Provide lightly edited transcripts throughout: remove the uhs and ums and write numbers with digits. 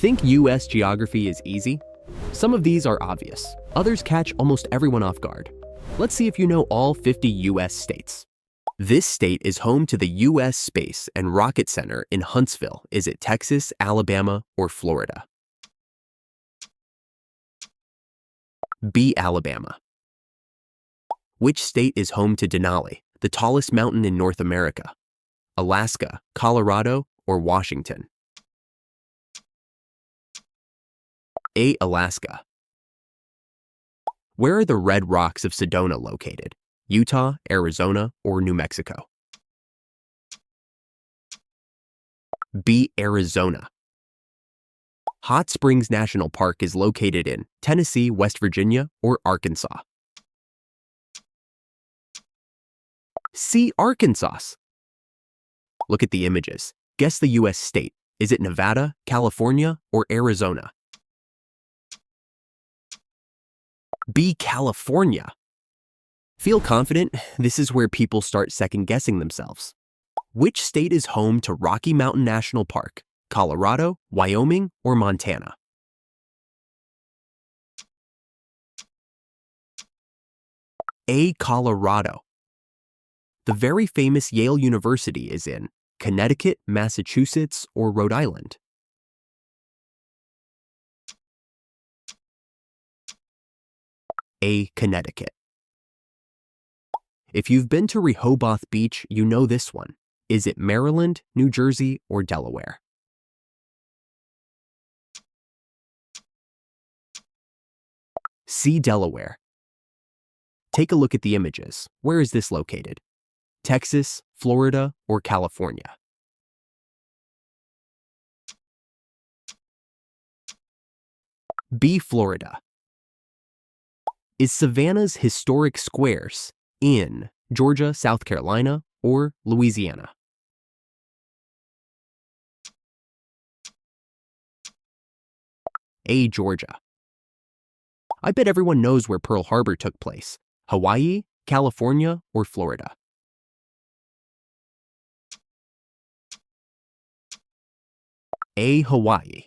Think US geography is easy? Some of these are obvious. Others catch almost everyone off guard. Let's see if you know all 50 US states. This state is home to the US Space and Rocket Center in Huntsville. Is it Texas, Alabama, or Florida? B. Alabama. Which state is home to Denali, the tallest mountain in North America? Alaska, Colorado, or Washington? A. Alaska. Where are the Red Rocks of Sedona located? Utah, Arizona, or New Mexico? B. Arizona. Hot Springs National Park is located in Tennessee, West Virginia, or Arkansas? C. Arkansas. Look at the images. Guess the US state. Is it Nevada, California, or Arizona? B. California. Feel confident? This is where people start second-guessing themselves. Which state is home to Rocky Mountain National Park? Colorado, Wyoming, or Montana? A. Colorado. The very famous Yale University is in Connecticut, Massachusetts, or Rhode Island? A. Connecticut. If you've been to Rehoboth Beach, you know this one. Is it Maryland, New Jersey, or Delaware? C. Delaware. Take a look at the images. Where is this located? Texas, Florida, or California? B. Florida. Is Savannah's historic squares in Georgia, South Carolina, or Louisiana? A. Georgia. I bet everyone knows where Pearl Harbor took place. Hawaii, California, or Florida? A. Hawaii.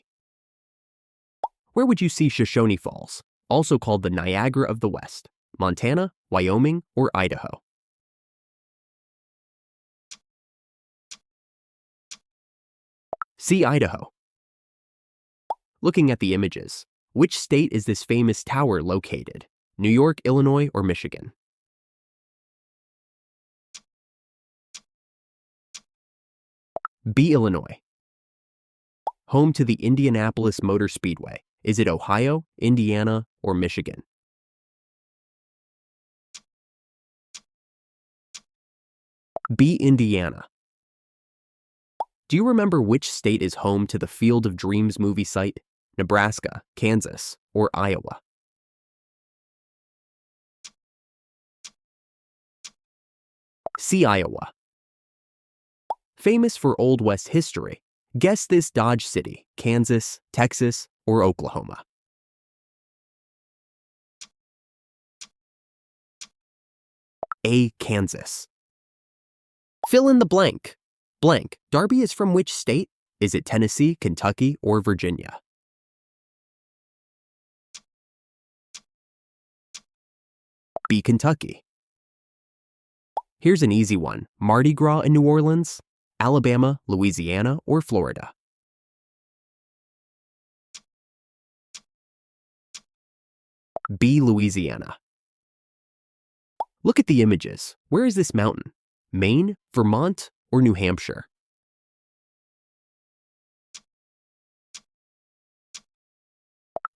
Where would you see Shoshone Falls, also called the Niagara of the West? Montana, Wyoming, or Idaho? C. Idaho. Looking at the images, which state is this famous tower located? New York, Illinois, or Michigan? B. Illinois. Home to the Indianapolis Motor Speedway. Is it Ohio, Indiana, or Michigan? B. Indiana. Do you remember which state is home to the Field of Dreams movie site? Nebraska, Kansas, or Iowa? C. Iowa. Famous for Old West history. Guess this Dodge city: Kansas, Texas, or Oklahoma? A. Kansas. Fill in the blank. Blank. Darby is from which state? Is it Tennessee, Kentucky, or Virginia? B. Kentucky. Here's an easy one. Mardi Gras in New Orleans? Alabama, Louisiana, or Florida? B. Louisiana. Look at the images. Where is this mountain? Maine, Vermont, or New Hampshire?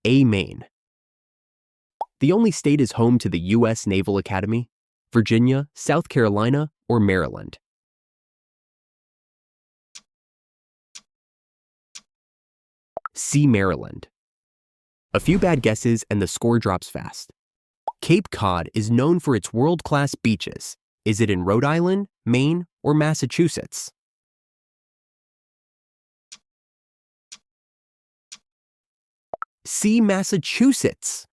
A. Maine. The only state is home to the U.S. Naval Academy? Virginia, South Carolina, or Maryland? C. Maryland. A few bad guesses and the score drops fast. Cape Cod is known for its world-class beaches. Is it in Rhode Island, Maine, or Massachusetts? C. Massachusetts.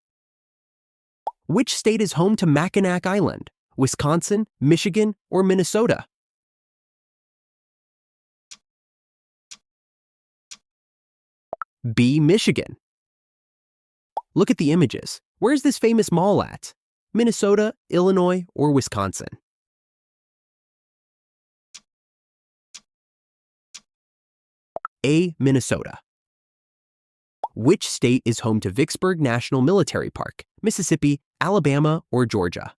Which state is home to Mackinac Island? Wisconsin, Michigan, or Minnesota? B. Michigan. Look at the images. Where's this famous mall at? Minnesota, Illinois, or Wisconsin? A. Minnesota. Which state is home to Vicksburg National Military Park? Mississippi, Alabama, or Georgia?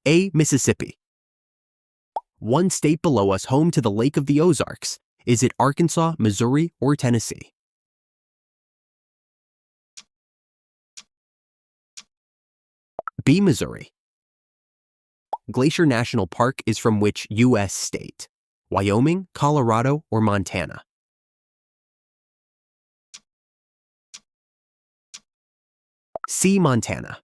A. Mississippi. One state below us home to the Lake of the Ozarks. Is it Arkansas, Missouri, or Tennessee? B. Missouri. Glacier National Park is from which U.S. state? Wyoming, Colorado, or Montana? C. Montana.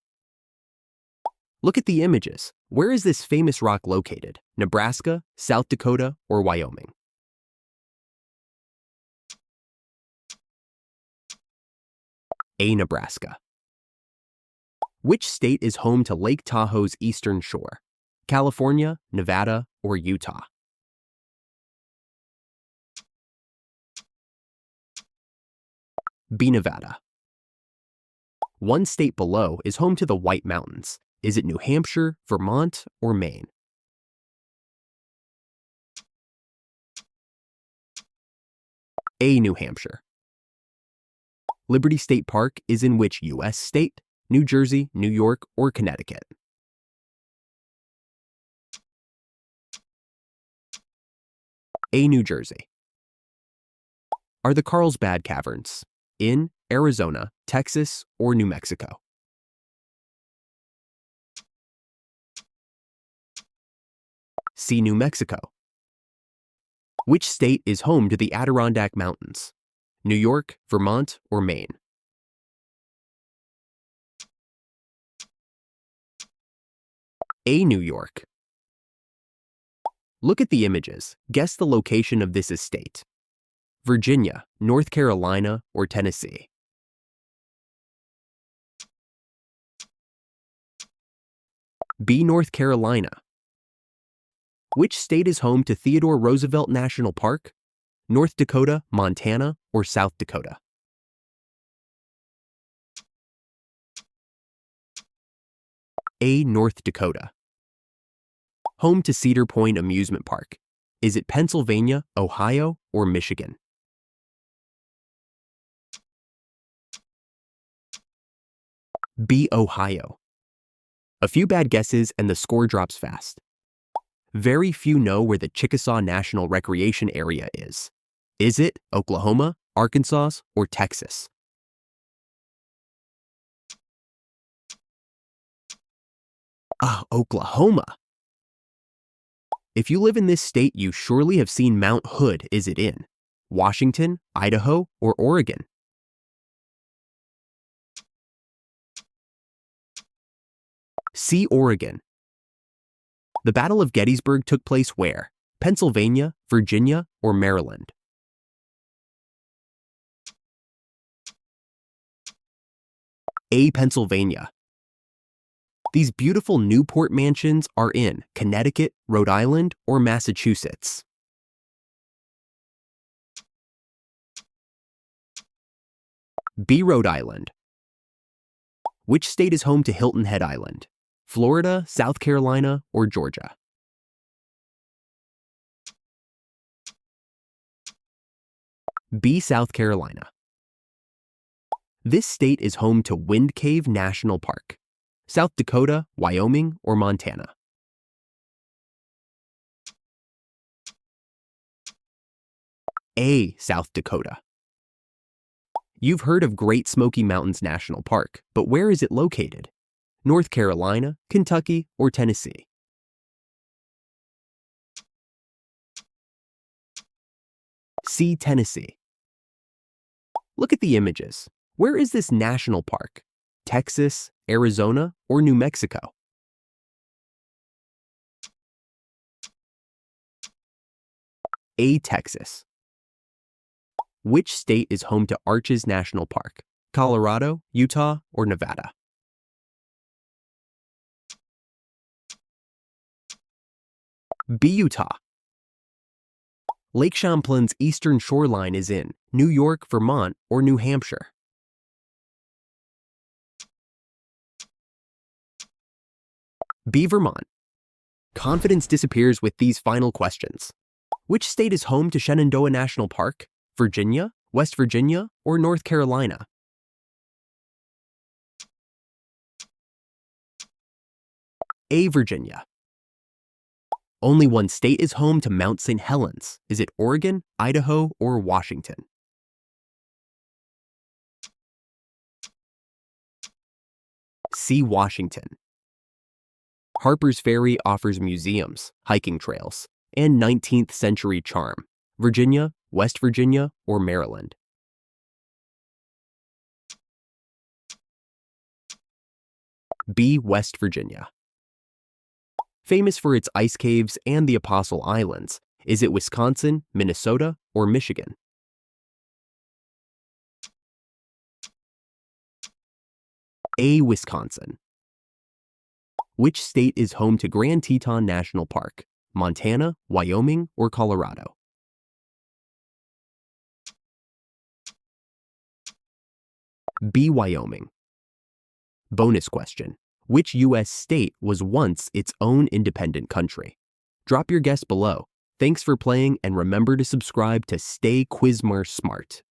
Look at the images. Where is this famous rock located? Nebraska, South Dakota, or Wyoming? A. Nebraska. Which state is home to Lake Tahoe's eastern shore? California, Nevada, or Utah? B. Nevada. One state below is home to the White Mountains. Is it New Hampshire, Vermont, or Maine? A. New Hampshire. Liberty State Park is in which U.S. state? New Jersey, New York, or Connecticut? A. New Jersey. Are the Carlsbad Caverns in Arizona, Texas, or New Mexico? C. New Mexico. Which state is home to the Adirondack Mountains? New York, Vermont, or Maine? A. New York. Look at the images. Guess the location of this estate. Virginia, North Carolina, or Tennessee? B. North Carolina. Which state is home to Theodore Roosevelt National Park? North Dakota, Montana, or South Dakota? A. North Dakota. Home to Cedar Point Amusement Park. Is it Pennsylvania, Ohio, or Michigan? B. Ohio. A few bad guesses and the score drops fast. Very few know where the Chickasaw National Recreation Area is. Is it Oklahoma, Arkansas, or Texas? Oklahoma. If you live in this state, you surely have seen Mount Hood. Is it in Washington, Idaho, or Oregon? C. Oregon. The Battle of Gettysburg took place where? Pennsylvania, Virginia, or Maryland? A. Pennsylvania. These beautiful Newport mansions are in Connecticut, Rhode Island, or Massachusetts? B. Rhode Island. Which state is home to Hilton Head Island? Florida, South Carolina, or Georgia? B. South Carolina. This state is home to Wind Cave National Park. South Dakota, Wyoming, or Montana? A. South Dakota. You've heard of Great Smoky Mountains National Park, but where is it located? North Carolina, Kentucky, or Tennessee? C. Tennessee. Look at the images. Where is this national park? Texas, Arizona, or New Mexico? A. Texas. Which state is home to Arches National Park? Colorado, Utah, or Nevada? B. Utah. Lake Champlain's eastern shoreline is in New York, Vermont, or New Hampshire. B. Vermont. Confidence disappears with these final questions. Which state is home to Shenandoah National Park? Virginia, West Virginia, or North Carolina? A. Virginia. Only one state is home to Mount St. Helens. Is it Oregon, Idaho, or Washington? C. Washington. Harper's Ferry offers museums, hiking trails, and 19th century charm. Virginia, West Virginia, or Maryland? B. West Virginia. Famous for its ice caves and the Apostle Islands, is it Wisconsin, Minnesota, or Michigan? A. Wisconsin. Which state is home to Grand Teton National Park? Montana, Wyoming, or Colorado? B. Wyoming. Bonus question. Which U.S. state was once its own independent country? Drop your guess below. Thanks for playing, and remember to subscribe to stay Quizmar smart.